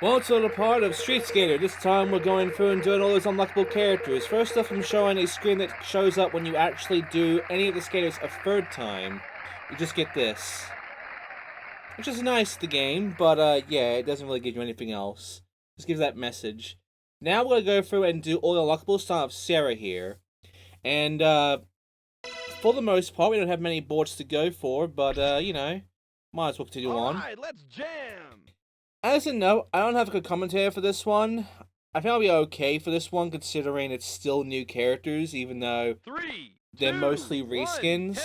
Well, it's another part of Sk8er. This time we're going through and doing all those unlockable characters. First off, I'm showing a screen that shows up when you actually do any of the skaters a third time. You just get this. Which is nice, the game, but yeah, it doesn't really give you anything else. Just gives that message. Now we're gonna go through and do all the unlockables, starting with Sarah here. And, for the most part, we don't have many boards to go for, but, you know, might as well continue on. Alright, let's jam! As a note, I don't have a good commentator for this one. I think I'll be okay for this one, considering it's still new characters, even though they're mostly reskins.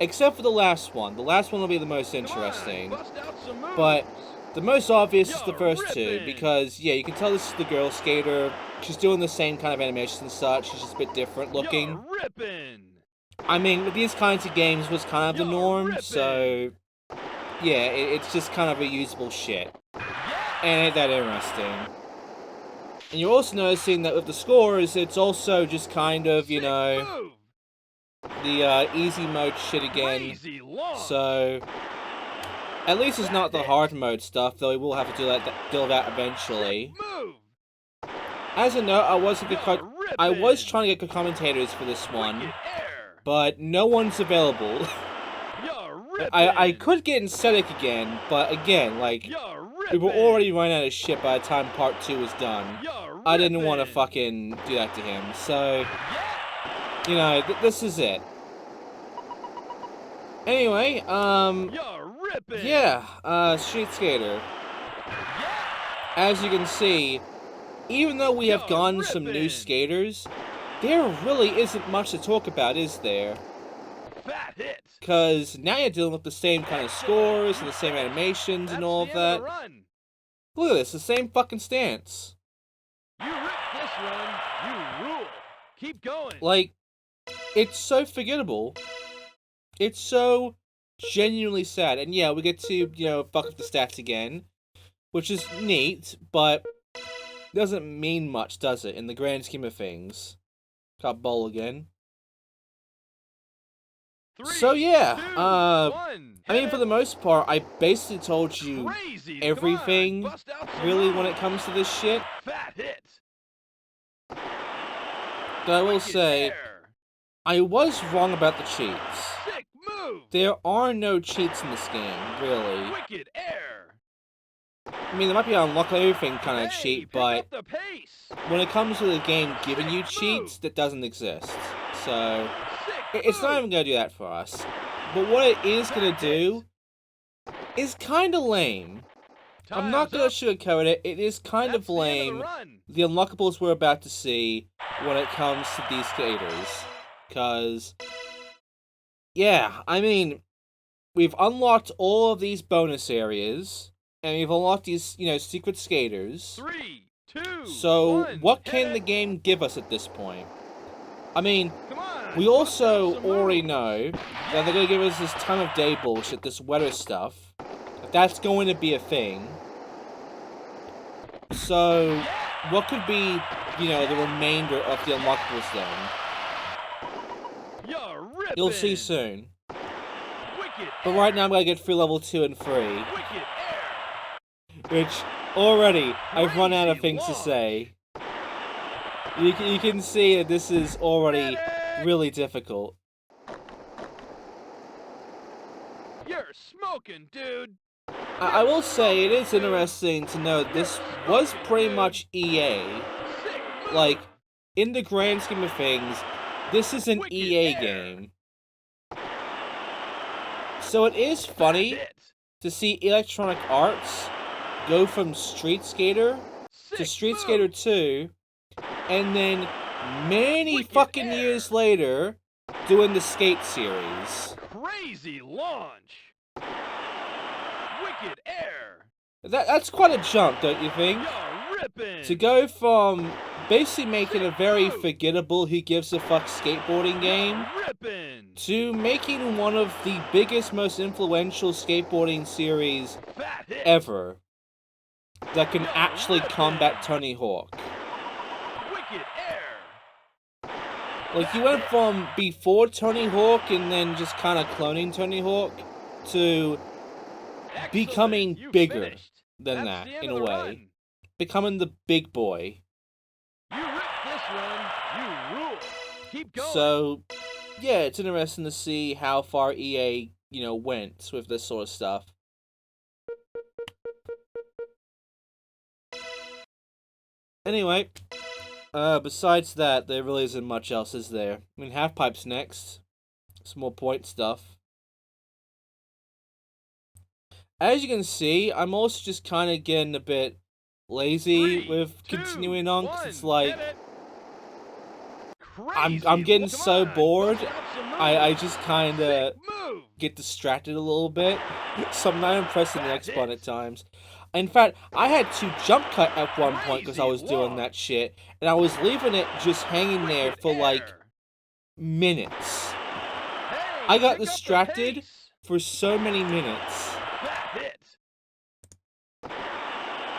Except for the last one. The last one will be the most interesting. But the most obvious is the first two, because, yeah, you can tell this is the girl Sk8er. She's doing the same kind of animations and such, she's just a bit different looking. I mean, with these kinds of games was kind of the norm, so yeah, it's just kind of reusable shit. And ain't that interesting. And you're also noticing that with the scores, it's also just kind of, you know, the easy mode shit again. So at least it's not the hard mode stuff, though we will have to deal with that eventually. As a note, I was trying to get good commentators for this one, but no one's available. I could get Xindictive again, but again, like, we were already running out of shit by the time part 2 was done. I didn't want to fucking do that to him, so, you know, this is it. Anyway, yeah, Sk8er. As you can see, even though we have gotten some new skaters, there really isn't much to talk about, is there? Because now you're dealing with the same kind of scores and the same animations and all of that. Look at this, the same fucking stance. You ripped this run, you rule. Keep going. Like, it's so forgettable. It's so genuinely sad. And yeah, we get to, you know, fuck up the stats again, which is neat, but doesn't mean much, does it, in the grand scheme of things? Got bowl again. So yeah, I mean, for the most part, I basically told you everything, really, when it comes to this shit. But I will say, I was wrong about the cheats. There are no cheats in this game, really. I mean, there might be an unlock everything kind of cheat, but when it comes to the game giving you cheats, that doesn't exist. So it's not even gonna do that for us. But what it is gonna do is kind of lame. I'm not gonna sugarcoat it. It is kind of lame, the unlockables we're about to see when it comes to these skaters. Because, yeah, I mean, we've unlocked all of these bonus areas, and we've unlocked these, you know, secret skaters. So what can the game give us at this point? I mean, we also already know that they're going to give us this time of day bullshit, this weather stuff. That's going to be a thing. So, what could be, you know, the remainder of the unlockables then? You'll see soon. But right now I'm going to get through level 2 and 3. Which, already, I've run out of things to say. You can see that this is already really difficult. You're smoking, dude. I will say, it is interesting to know this was pretty much EA. Like, in the grand scheme of things, this is an EA game. So it is funny to see Electronic Arts go from Street Skater to Street Skater 2, and then many fucking years later, doing the Skate series. Crazy launch! Wicked air! That's quite a jump, don't you think? To go from basically making a very forgettable who gives a fuck skateboarding game to making one of the biggest, most influential skateboarding series ever that can actually combat Tony Hawk. Like, you went from before Tony Hawk and then just kind of cloning Tony Hawk to becoming bigger than That's that, the end in of a the way. run. Becoming the big boy. You ripped this run. You rule. Keep going. So, yeah, it's interesting to see how far EA, went with this sort of stuff. Anyway, besides that, there really isn't much else, is there? I mean, Half-Pipe's next. Some more point stuff. As you can see, I'm also just kind of getting a bit lazy with continuing on, because it's like, I'm getting so bored, I just kind of get distracted a little bit, so I'm not pressing the X button at times. In fact, I had to jump cut at one point because I was doing that shit, and I was leaving it just hanging there for like minutes. I got distracted for so many minutes.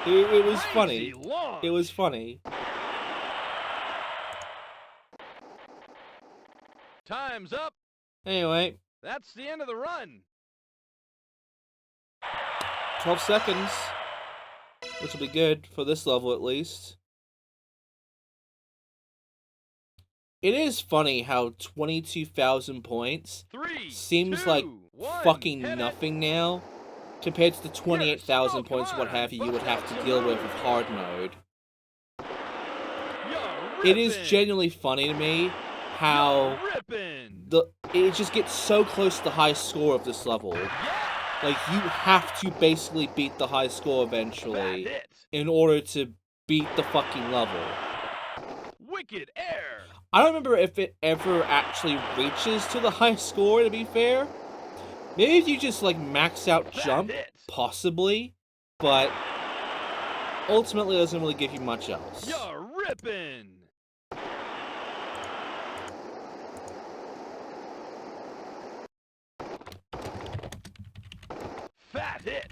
It was funny. It was funny. Time's up. Anyway. That's the end of the run. 12 seconds. Which will be good for this level at least. It is funny how 22,000 points seems like fucking nothing now, compared to the 28,000 points what have you would have to deal with hard mode. It is genuinely funny to me how it just gets so close to the high score of this level. Like, you have to basically beat the high score eventually in order to beat the fucking level. Wicked air. I don't remember if it ever actually reaches to the high score, to be fair. Maybe if you just, like, max out jump, possibly, but ultimately it doesn't really give you much else. You're ripping. Fat hit.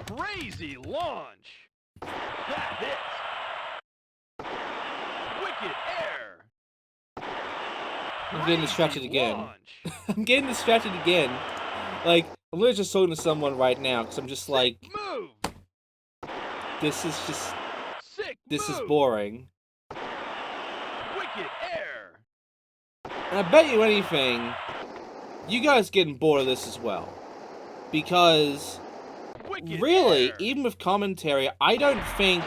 Crazy launch! That hit! Wicked air! I'm getting distracted again. I'm getting distracted again. Like, I'm literally just talking to someone right now, because I'm just like, this is just, this is boring. Wicked air! And I bet you anything, you guys getting bored of this as well. Because really, even with commentary, I don't think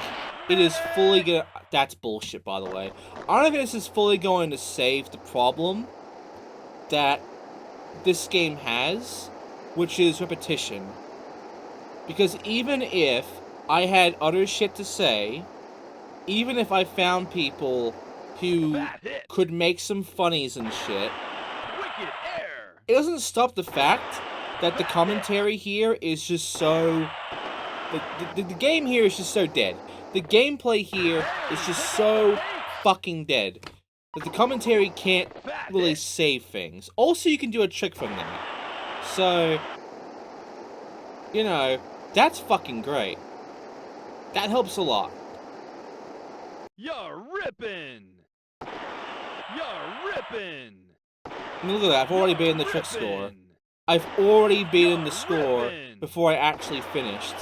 it is fully gonna... That's bullshit, by the way. I don't think this is fully going to save the problem that this game has, which is repetition. Because even if I had other shit to say, even if I found people who could make some funnies and shit, it doesn't stop the fact that the commentary here is just so... The game here is just so dead. The gameplay here is just so fucking dead that the commentary can't really save things. Also, you can do a trick from that. So, you know, that's fucking great. That helps a lot. You're ripping! You're ripping! I mean, look at that, I've already beaten the trick score. I've already beaten the score before I actually finished.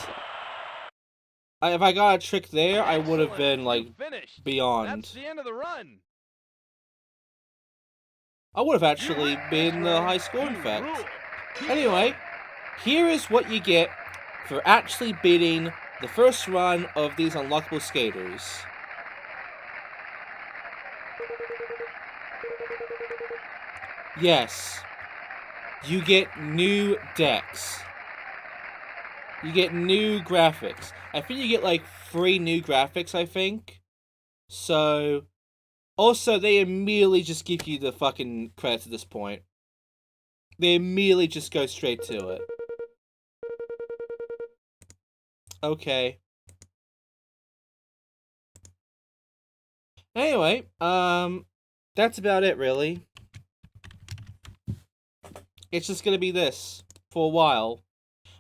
If I got a trick there, I would have been, like, beyond. That's the end of the run. I would have actually been the high score, in fact. Anyway, here is what you get for actually beating the first run of these unlockable skaters. Yes, you get new decks. You get new graphics. I think you get like 3 new graphics, I think. So, also they immediately just give you the fucking credits at this point. They immediately just go straight to it. Okay. Anyway, that's about it, really. It's just gonna be this for a while,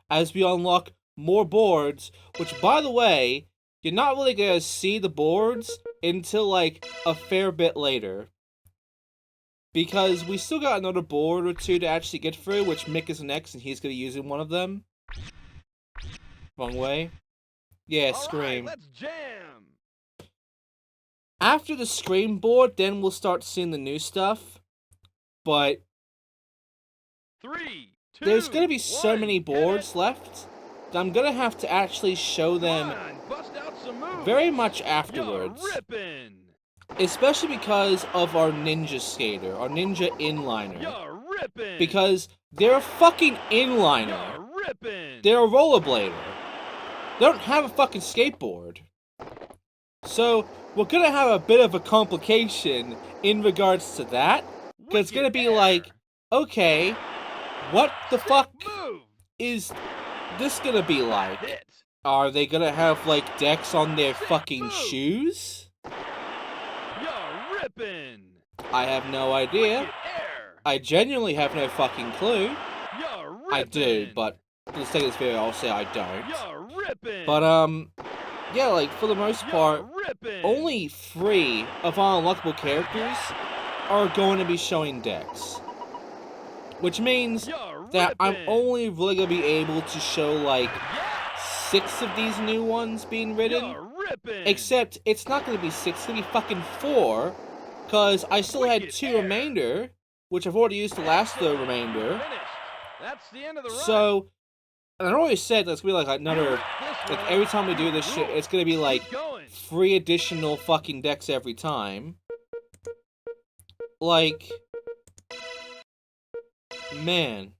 as we unlock more boards, which, by the way, you're not really gonna see the boards until, like, a fair bit later. Because we still got another board or two to actually get through, which Mick is next, and he's gonna be using one of them. Wrong way. Yeah, Scream. All right, let's jam. After the Scream board, then we'll start seeing the new stuff. But 3, 2, there's gonna be so 1, many boards left that I'm gonna have to actually show them bust out some moves. very much afterwards. You're ripping. Especially because of our Ninja Sk8er, our Ninja Inliner. You're ripping. Because they're a fucking inliner. You're ripping. They're a rollerblader. They don't have a fucking skateboard. So, we're gonna have a bit of a complication in regards to that. Because it's gonna be like, okay, what the fuck is this gonna be like? Are they gonna have, like, decks on their fucking shoes? You're ripping. I have no idea. I genuinely have no fucking clue. You're ripping. I do, but for the sake of this video, I'll say I don't. You're ripping. But, yeah, like, for the most part, only 3 of our unlockable characters are going to be showing decks. Which means that I'm only really going to be able to show, like, 6 of these new ones being written. Except, it's not going to be 6, it's going to be fucking 4. Because I still had 2 remainder, which I've already used the last of the remainder. That's the end of the run. So, and I always said that's gonna be like another, like every time we do this shit, it's gonna be like 3 additional fucking decks every time. Like, man.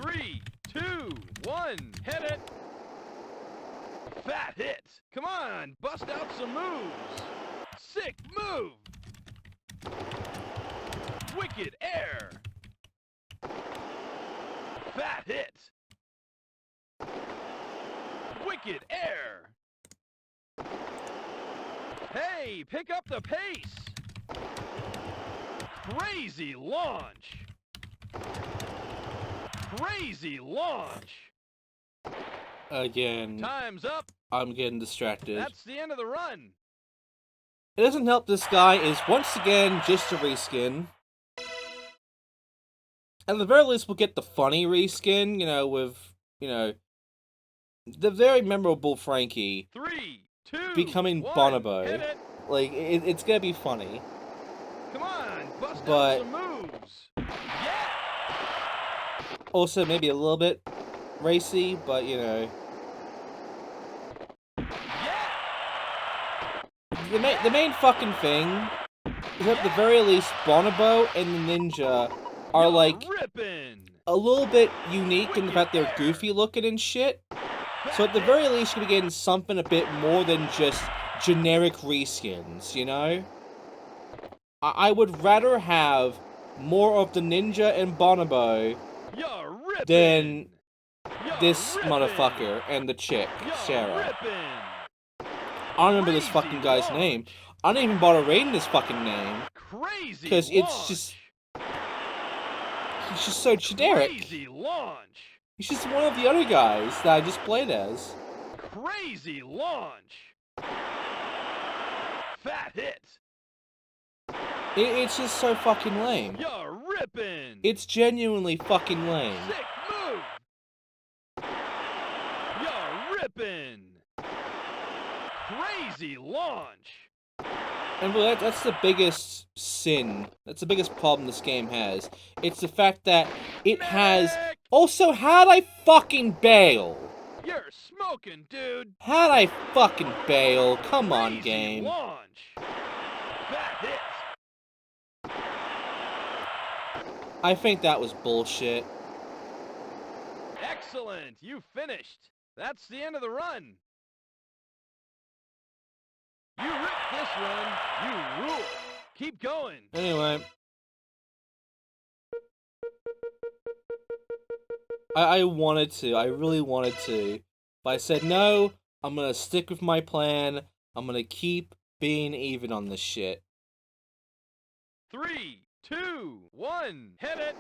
Three, 2, 1, hit it. Fat hit. Come on, bust out some moves. Sick move. Wicked air. Fat hit. Wicked air. Hey, pick up the pace. Crazy launch. Crazy launch. Again. Time's up. I'm getting distracted. That's the end of the run. It doesn't help this guy is once again just a reskin. At the very least, we'll get the funny reskin, you know, with, you know, the very memorable Frankie 3, 2, becoming 1, Bonobo. hit it. Like, it's gonna be funny. Come on, bust But out some moves. Yeah. Also, maybe a little bit racy, but, you know. The main fucking thing is at the very least Bonobo and the Ninja are like a little bit unique in the fact they're goofy looking and shit. So at the very least you're getting something a bit more than just generic reskins, you know? I would rather have more of the Ninja and Bonobo than this motherfucker and the chick, Sarah. I don't remember this fucking guy's name. I don't even bother reading his fucking name. Because it's just... he's just so generic. He's just one of the other guys that I just played as. Crazy launch. Fat hit. It's just so fucking lame. You're ripping. It's genuinely fucking lame. Sick move. You're ripping. Crazy launch. And well, that's the biggest sin. That's the biggest problem this game has. It's the fact that it has... Also, how'd I fucking bail? You're smoking, dude. How'd I fucking bail? Come on, game. Launch. Fat hit. I think that was bullshit. Excellent. You finished. That's the end of the run. You ripped this run. You rule. Keep going. Anyway. I wanted to. I really wanted to. But I said, no, I'm gonna stick with my plan. I'm gonna keep being even on this shit. 3, 2, 1, hit it.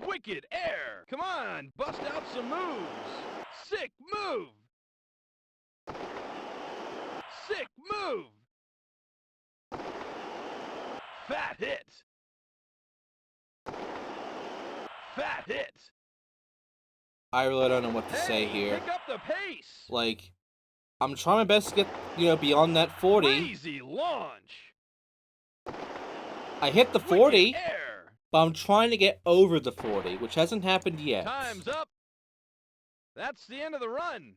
Wicked air. Come on, bust out some moves. Sick move. Sick move. Fat hit. Fat hit. I really don't know what to say here. Pick up the pace. Like, I'm trying my best to get, you know, beyond that 40. Crazy launch. I hit the 40, Air. but I'm trying to get over the 40, which hasn't happened yet. Time's up. That's the end of the run.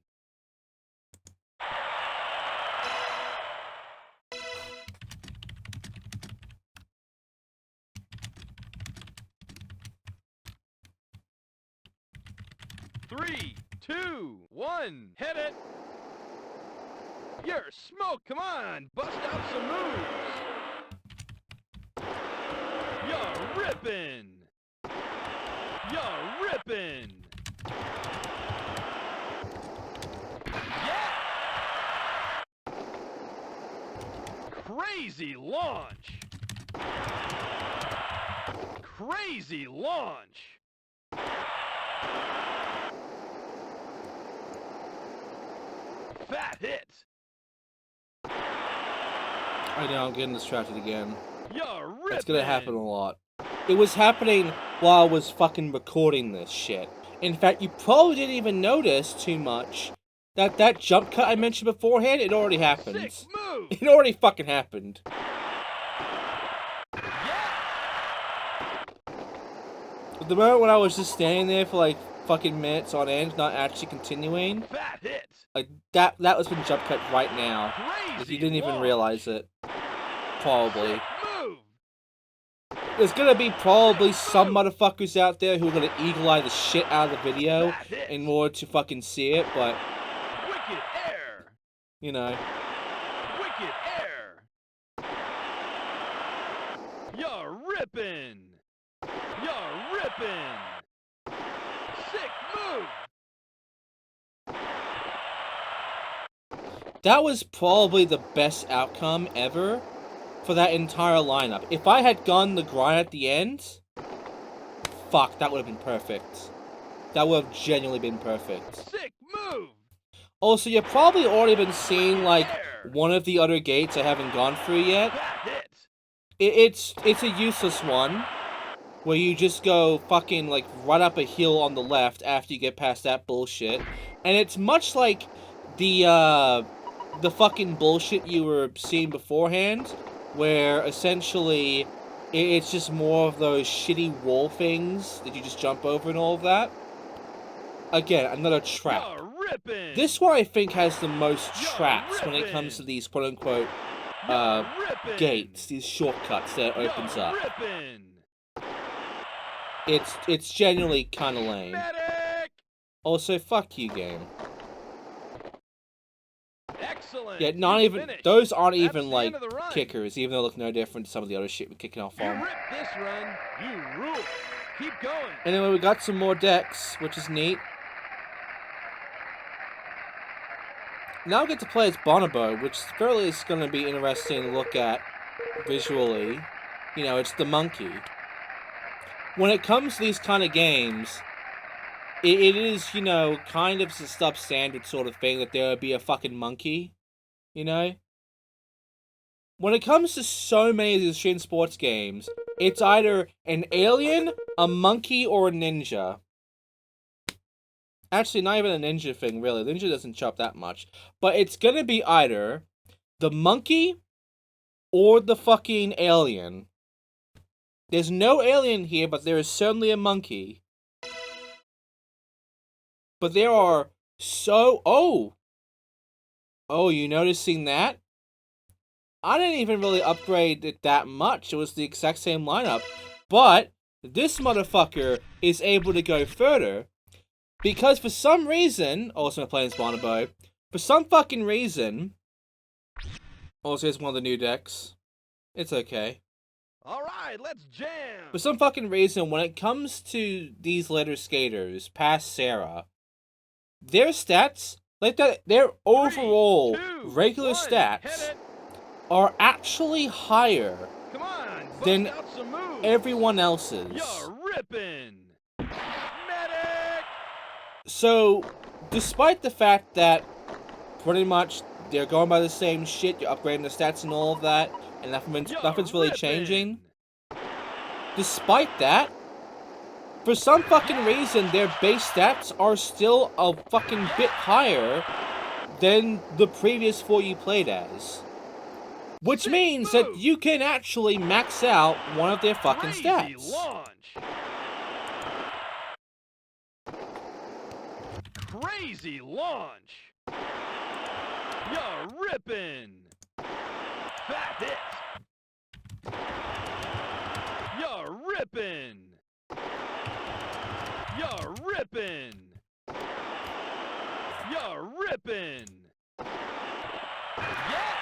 Three, two, one, hit it! You're smoke, come on, bust out some moves! You're ripping! You're ripping! Yeah! Crazy launch! Crazy launch! Fat hit! I know, I'm getting distracted again. You're ripping! That's gonna happen a lot. It was happening while I was fucking recording this shit. In fact, you probably didn't even notice too much that that jump cut I mentioned beforehand, it already happened. Sick move! It already fucking happened. Yeah! But the moment when I was just standing there for like fucking minutes on end, not actually continuing, Fat hit! like that was been jump cut right now. Crazy If you didn't even launch. realize it. Probably. Sick move! There's gonna be probably some motherfuckers out there who are gonna eagle eye the shit out of the video Fat hit! in order to fucking see it, but, Wicked air! you know. Wicked air! You're ripping! You're ripping! Sick move! That was probably the best outcome ever for that entire lineup. If I had gone the grind at the end, fuck, that would have been perfect. That would have genuinely been perfect. Sick move! Also, you've probably already been seeing, like, one of the other gates I haven't gone through yet. Fat hit! It's a useless one, where you just go fucking, like, right up a hill on the left after you get past that bullshit. And it's much like the fucking bullshit you were seeing beforehand, where essentially it's just more of those shitty wall things that you just jump over and all of that. Again, another trap. You're ripping! This one I think has the most You're traps when it ripping. comes to these quote-unquote You're ripping! gates, these shortcuts that it opens You're up. ripping! It's genuinely kind of lame. Medic! Also, fuck you, game. Excellent! Yeah, not You even, finished. those aren't That's even, the like, end of the run. kickers, even though they look no different to some of the other shit we're kicking off You on. ripped this run. You rule. Keep going. Anyway, we got some more decks, which is neat. Now we get to play as Bonobo, which fairly is going to be interesting to look at visually. You know, it's the monkey. When it comes to these kind of games, it is, you know, kind of a substandard sort of thing that there would be a fucking monkey, you know? When it comes to so many of these extreme sports games, it's either an alien, a monkey, or a ninja. Actually, not even a ninja thing, really. Ninja doesn't chop that much. But it's gonna be either the monkey or the fucking alien. There's no alien here, but there is certainly a monkey. But there are so... Oh! Oh, you noticing that? I didn't even really upgrade it that much. It was the exact same lineup. But this motherfucker is able to go further. Because for some reason... Also, I'm playing as Bonobo. For some fucking reason... Also, here's one of the new decks. It's okay. Alright, let's jam! For some fucking reason, when it comes to these later skaters, past Sarah, their stats, like their overall 3, 2, regular 1, hit stats, it. are actually higher Come on, bust than out some moves. everyone else's. You're ripping. So, despite the fact that pretty much they're going by the same shit, you're upgrading the stats and all of that, and nothing's really changing. Despite that, for some fucking reason, their base stats are still a fucking bit higher than the previous 4 you played as. Which means that you can actually max out one of their fucking stats. Crazy launch! You're ripping! Fat hit! You're ripping! You're ripping! You're ripping! Yeah!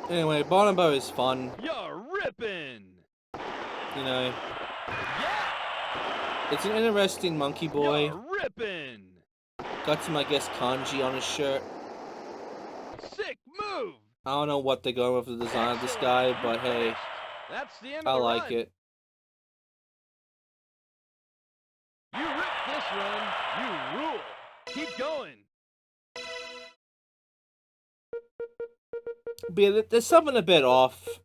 Anyway, Bonobo is fun. You're ripping! You know, Yeah! it's an interesting monkey boy. You're ripping! Got some, I guess, kanji on his shirt. Sick move! I don't know what they're going with the design of this guy, but hey, That's the end I of the like run. it. You ripped this run. You rule. Keep going. But yeah, there's something a bit off.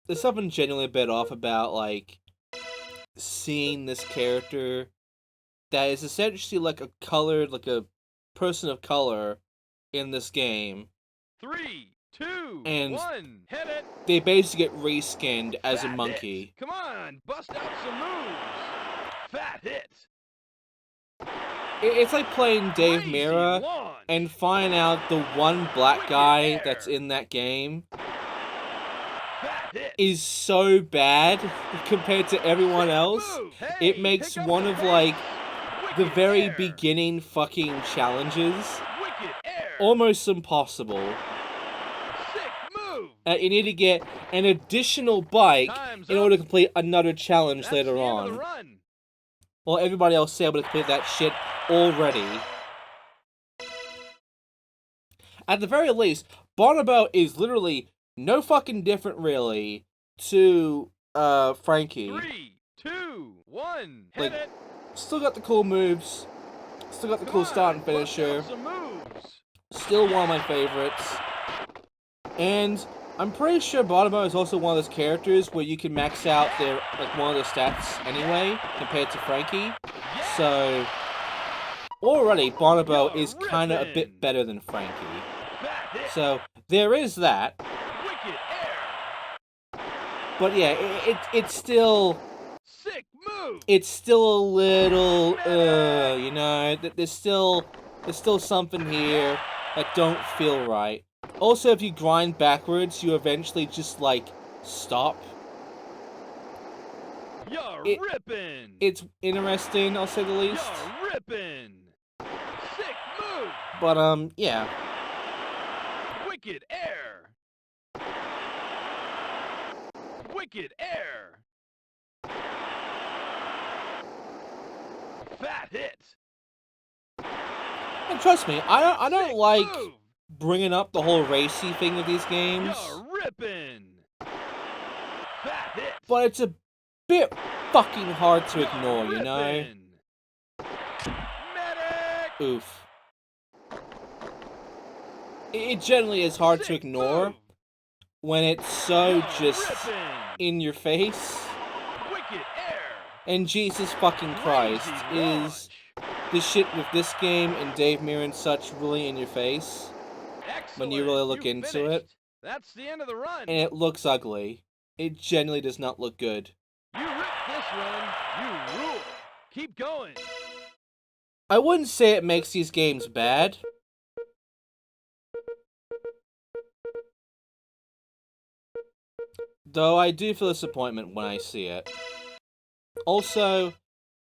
There's something genuinely a bit off about, like, seeing this character that is essentially like a colored, like a person of color in this game. 3, 2, And 1. Hit it. they basically get reskinned as a Fat monkey. hit. Come on, bust out some moves. Fat hit. It's like playing Dave Crazy Mirra launch. and find out the one black guy that's in that game Fat hit. is so bad compared to everyone else. Move. Hey, It makes pick up one the of, pace. like, the Wicked very air. beginning fucking challenges Wicked air. almost impossible. Sick move. You need to get an additional bike Time's in up. order to complete another challenge That's later the end of on. the run. Well, everybody else is able to complete that shit already. At the very least, Bonobo is literally no fucking different, really, to Frankie. 3, 2, 1. Hit Like, it. Still got the cool moves. Still got the cool Come start on, and bust finisher. out some moves. Still one of my favorites. And I'm pretty sure Bonobo is also one of those characters where you can max out their, like, one of their stats anyway, compared to Frankie. So, already, Bonobo is kind of a bit better than Frankie. Fat hit. So, there is that. Wicked air. But yeah, it's still... Sick move. It's still a little, you know, there's still something here that don't feel right. Also, if you grind backwards, you eventually just, like, stop. You're ripping. It's interesting, I'll say the least. You're ripping. Sick move. But, yeah. Wicked air. Wicked air. Fat hit. And trust me, I don't Sick like move. bringing up the whole racy thing of these games. You're ripping. Fat hit. But it's a bit fucking hard to ignore, you know? Ripping. Medic. Oof. It generally is hard to Sick ignore move. when it's so You're just ripping. in your face. Wicked air. And Jesus fucking Christ, Crazy is the shit with this game and Dave Mirra and such really in your face when you really look into it. That's the end of the run. And it looks ugly. It genuinely does not look good. You ripped this run. You rule. Keep going. I wouldn't say it makes these games bad. Though I do feel disappointment when I see it. Also,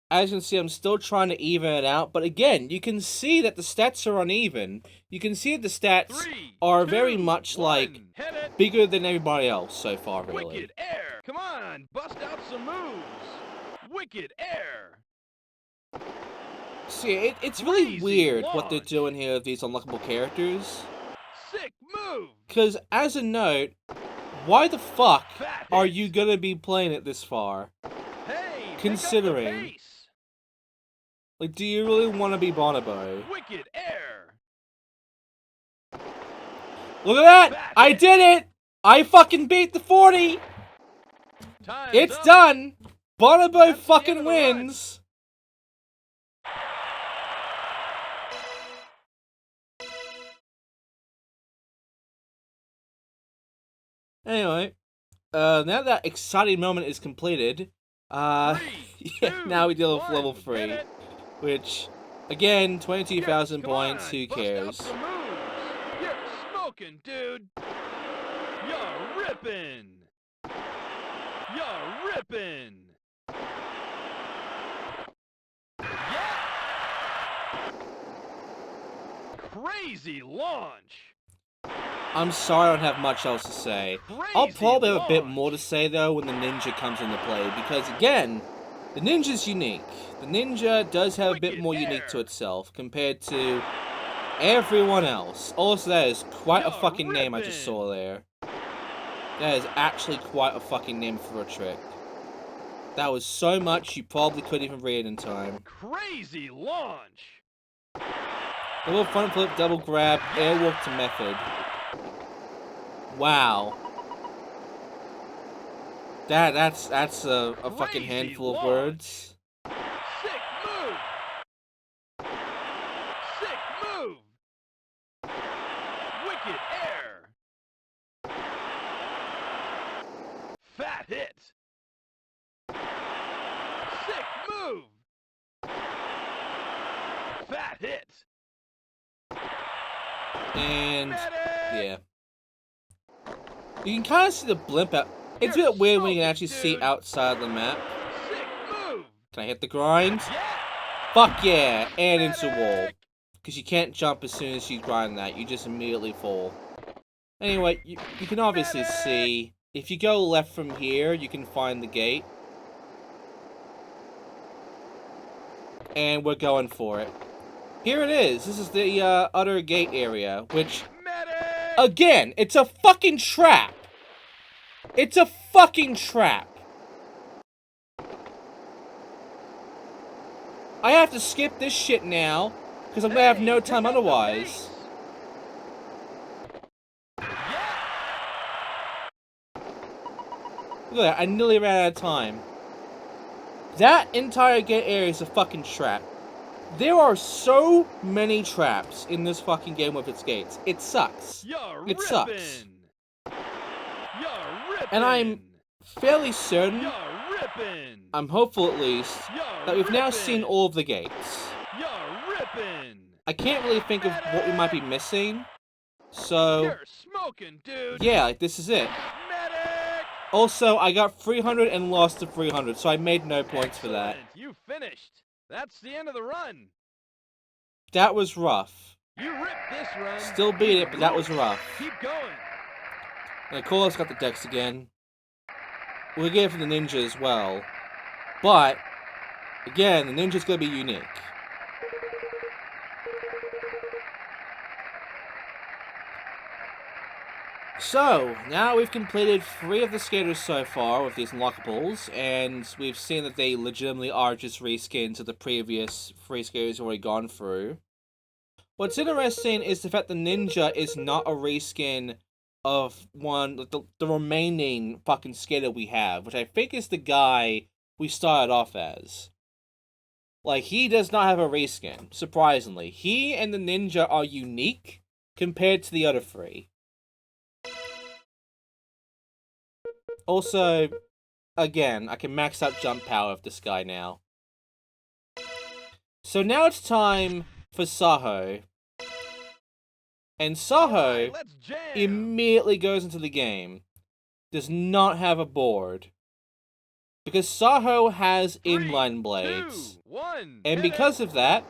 as you can see, I'm still trying to even it out, but again, you can see that the stats are uneven. You can see that the stats 3, are 2, very much 1. like Hit it. bigger than everybody else so far, really. Wicked air. Come on, bust out some moves. Wicked air. See, it's really Crazy weird what they're launch. doing here with these unlockable characters. Sick move. Because, as a note, why the fuck Fat are hit. you gonna be playing it this far? Hey, Considering- pick up the pace. Like, do you really want to be Bonobo? Wicked air. Look at that! I did it! I fucking beat the 40! Time's It's up. done! Bonobo That's the end fucking of the run. wins! Anyway, now that exciting moment is completed, yeah, now we deal with level 3, which, again, 22,000 points, who cares? You're smoking, dude. You're ripping. You're ripping. Yeah. Crazy launch. I'm sorry I don't have much else to say. I'll probably have a bit more to say, though, when the ninja comes into play, because, again, the ninja's unique. The ninja does have a bit more unique to itself, compared to everyone else. Also, that is quite a fucking name I just saw there. That is actually quite a fucking name for a trick. That was so much you probably couldn't even read in time. Crazy launch. Double front flip, double grab, airwalk to method. Wow. That's a fucking handful of words. Sick move. Sick move. Wicked air. Fat hit. Sick move. Fat hit. And Medic. yeah. You can kind of see the blimp out. It's a bit weird when you can actually see outside the map. Sick move. Can I hit the grind? Yeah. Fuck yeah! And into wall. Because you can't jump as soon as you grind that. You just immediately fall. Anyway, you can obviously see. If you go left from here, you can find the gate. And we're going for it. Here it is. This is the other gate area, which, again, it's a fucking trap. It's a fucking trap. I have to skip this shit now, because I'm gonna have no time otherwise. Look at that, I nearly ran out of time. That entire gate area is a fucking trap. There are so many traps in this fucking game with its gates. It sucks. It sucks. And I'm fairly certain, I'm hopeful at least, that we've now seen all of the gates. I can't really think of what we might be missing. So, yeah, like, this is it. Also, I got 300 and lost to 300, so I made no points for that. You finished. That's the end of the run. That was rough. You ripped this run. Still beat it, but that was rough. Keep going. And of course, got the dex again. We'll get it for the ninja as well. But, again, the ninja's gonna be unique. So, now we've completed 3 of the skaters so far with these unlockables, and we've seen that they legitimately are just reskins of the previous 3 skaters already gone through. What's interesting is the fact the ninja is not a reskin of the remaining fucking skater we have, which I think is the guy we started off as. Like, he does not have a reskin, surprisingly. He and the ninja are unique compared to the other 3. Also, again, I can max out jump power of this guy now. So now it's time for Soho. And Soho immediately goes into the game. Does not have a board. Because Soho has inline blades. And because of that,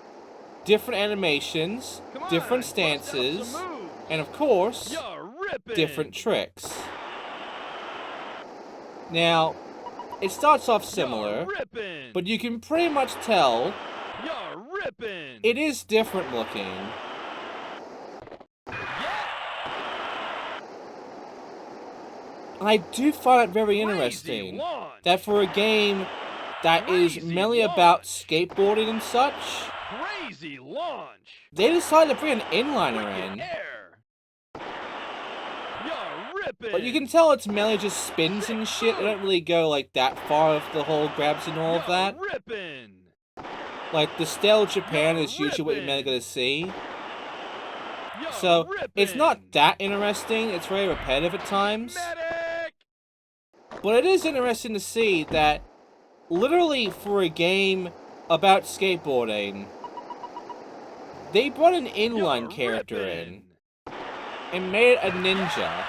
different animations, different stances, and of course, different tricks. Now, it starts off similar, but you can pretty much tell it is different looking. And I do find it very interesting that for a game that is mainly about skateboarding and such. Crazy launch. They decided to bring an inliner in. Air. You're ripping. But you can tell it's mainly just spins and shit. They don't really go like that far with the whole grabs and all of that. Ripping. Like the style of Japan is usually what you're mainly gonna see. So it's not that interesting. It's very repetitive at times. Medic. But it is interesting to see that literally for a game about skateboarding, they brought an inline character in and made it a ninja.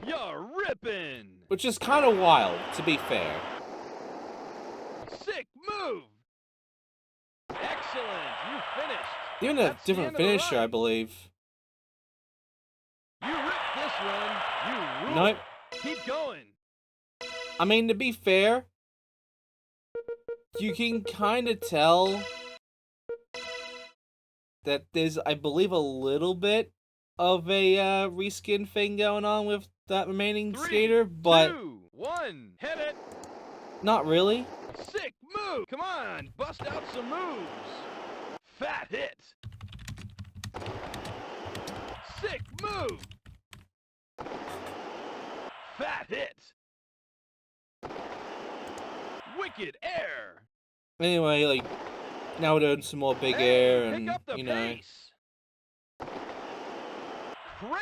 You're ripping. Which is kind of wild, to be fair. Sick move. Excellent. You finished. Even a different finisher, I believe. You ripped this run. You rule. Nope. Keep going. I mean, to be fair, you can kind of tell that there's, I believe, a little bit of a reskin thing going on with that remaining skater, but 2, 1, hit it. Not really. Sick move. Come on, bust out some moves. Fat hit. Sick move. Fat hit. Wicked air. Anyway, like, now we're doing some more big air and, you know. Pace.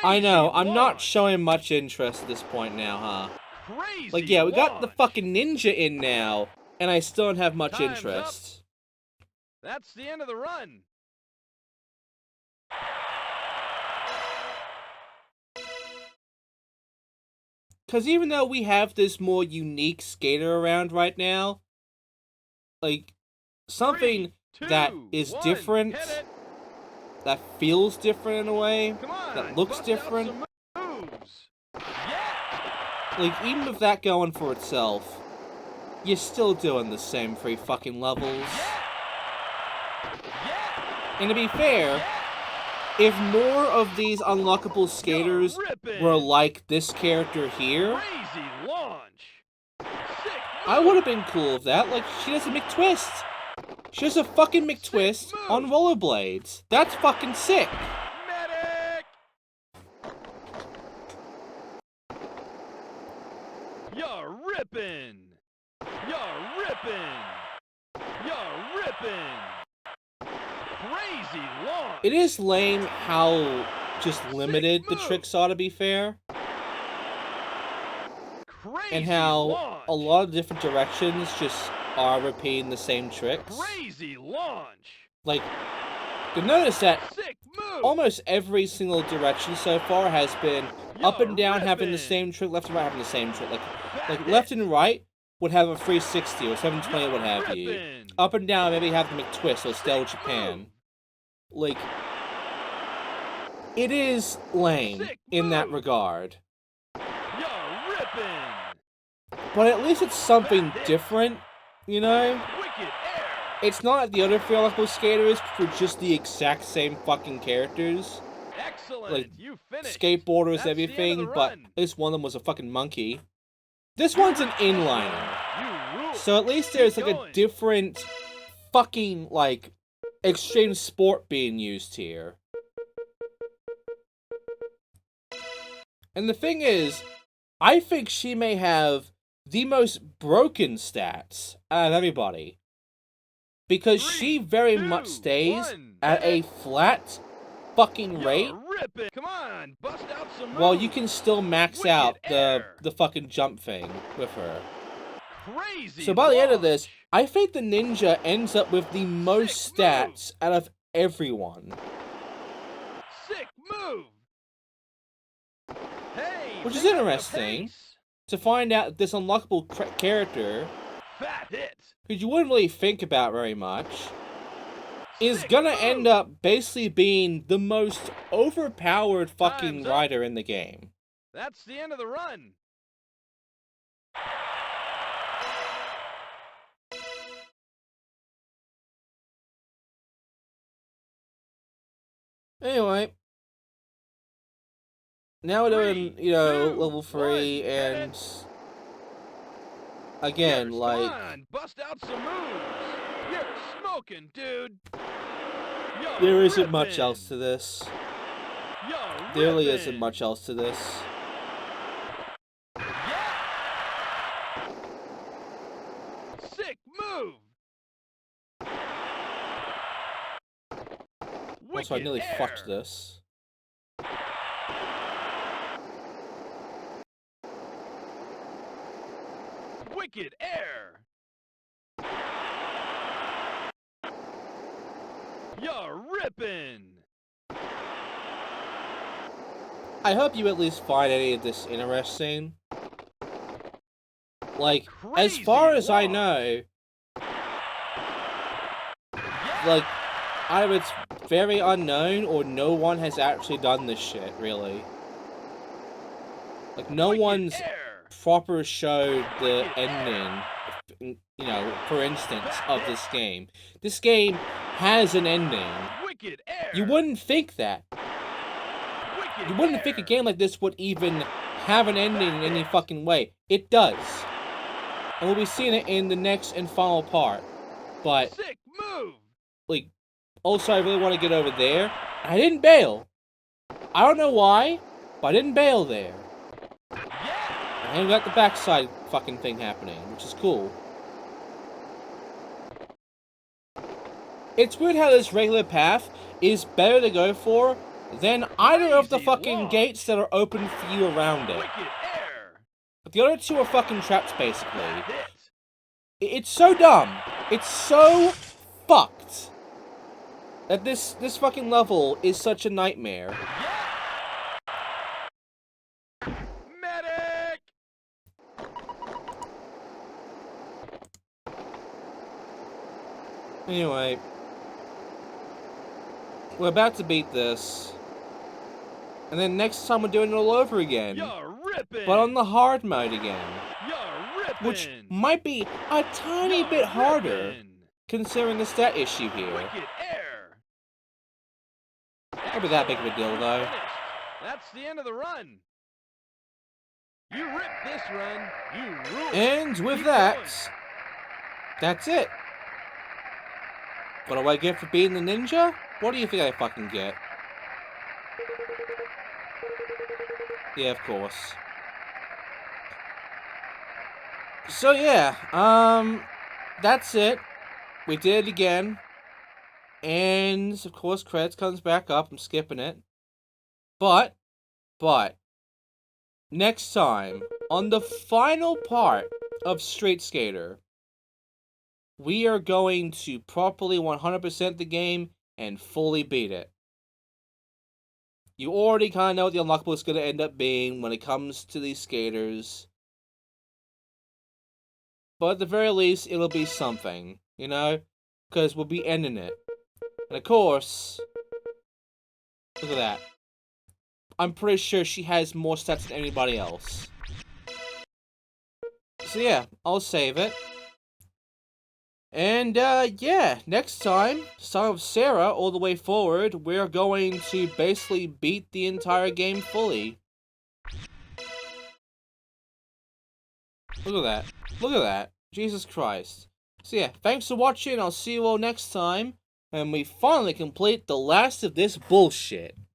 I know, I'm not launch. showing much interest at this point now, huh? Crazy Like, yeah, we got the launch. fucking ninja in now, and I still don't have much Time's interest. That's the end of the run. Because even though we have this more unique skater around right now, like, something 3, 2, that is 1, different, hit it. that feels different in a way, Come on, that looks bust out different, some moves. Yeah. like, even with that going for itself, you're still doing the same 3 fucking levels. Yeah. And to be fair, if more of these unlockable skaters were like this character here, Crazy launch. Sick I would have been cool with that. Like, she does a McTwist. She does a fucking McTwist on rollerblades. That's fucking sick. Medic. You're ripping. You're ripping. You're ripping. Crazy launch. It is lame how just limited the tricks are, to be fair. Crazy And how launch. a lot of different directions just are repeating the same tricks. Crazy launch. Like, you notice that Sick move. almost every single direction so far has been up and down having the ripping. same trick, left and right having the same trick. Like Fat left hit. and right would have a 360 or 720, what have you. ripping. Up and down maybe have the McTwist or Style Japan. Like, it is lame Sick in that move. regard. You're ripping. But at least it's something different, you know? Wicked air. It's not like the other theoretical skaters for just the exact same fucking characters. Excellent. Like, You finished. Skateboarders, That's the end of everything, the but run. at least one of them was a fucking monkey. This one's an inliner. You rule. So at least there's like a going. different fucking, like, extreme sport being used here. And the thing is, I think she may have the most broken stats out of everybody. Because she very much stays at a flat fucking rate, Ripping. Come on, bust out some moves. while you can still max Wicked out air. the fucking jump thing with her. Crazy So by the end of this, launch. I think the ninja ends up with the most Sick stats out of everyone. Sick move. Hey, Which is pick up the interesting. pace. To find out that this unlockable character, Fat hit. who you wouldn't really think about very much, is Sick gonna move. end up basically being the most overpowered fucking Time's up. rider in the game. That's the end of the run. Anyway. Now we're doing, 3, you know, 2, level 3, 1, and again, Come like... on, bust out some moves. You're smoking, dude. You're There isn't much ripping. else to this. You're There really ripping. isn't much else to this. Yeah. Sick move. Also, I nearly Wicked fucked air. this. Wicked air. You're ripping. I hope you at least find any of this interesting. Like, as Crazy far as I launch. know, Yeah. like, either it's very unknown or no one has actually done this shit, really. Like, no Wicked one's air. proper showed the Wicked ending, you know, for instance, of this game. This game has an ending. Wicked air. You wouldn't think that. Wicked You wouldn't air. think a game like this would even have an ending in any fucking way. It does. And we'll be seeing it in the next and final part. But, Sick move. like, also I really want to get over there. I didn't bail. I don't know why, but I didn't bail there. Yeah. I ain't got the backside fucking thing happening, which is cool. It's weird how this regular path is better to go for than either of the Crazy fucking launch. gates that are open for you around it. Wicked air. But the other two are fucking traps, basically. Hit. It's so dumb. It's so fucked that this fucking level is such a nightmare. Yeah. Medic. Anyway, we're about to beat this, and then next time we're doing it all over again, You're ripping. but on the hard mode again, You're ripping. which might be a tiny You're bit harder ripping. considering the stat issue here. Wicked air. Not be that big of a deal though. Finished. That's the end of the run. You ripped this run. You ruled. And with Keep that, going. that's it. What do I get for being the ninja? What do you think I fucking get? Yeah, of course. So yeah, that's it. We did it again. And, of course, credits comes back up. I'm skipping it. But, next time, on the final part of Sk8er, we are going to properly 100% the game and fully beat it. You already kind of know what the unlockable is going to end up being when it comes to these skaters. But at the very least, it'll be something, you know? Because we'll be ending it. And of course, look at that. I'm pretty sure she has more stats than anybody else. So yeah, I'll save it. And yeah, next time, Son of Sarah all the way forward, we're going to basically beat the entire game fully. Look at that. Look at that. Jesus Christ. So yeah, thanks for watching. I'll see you all next time. And we finally complete the last of this bullshit.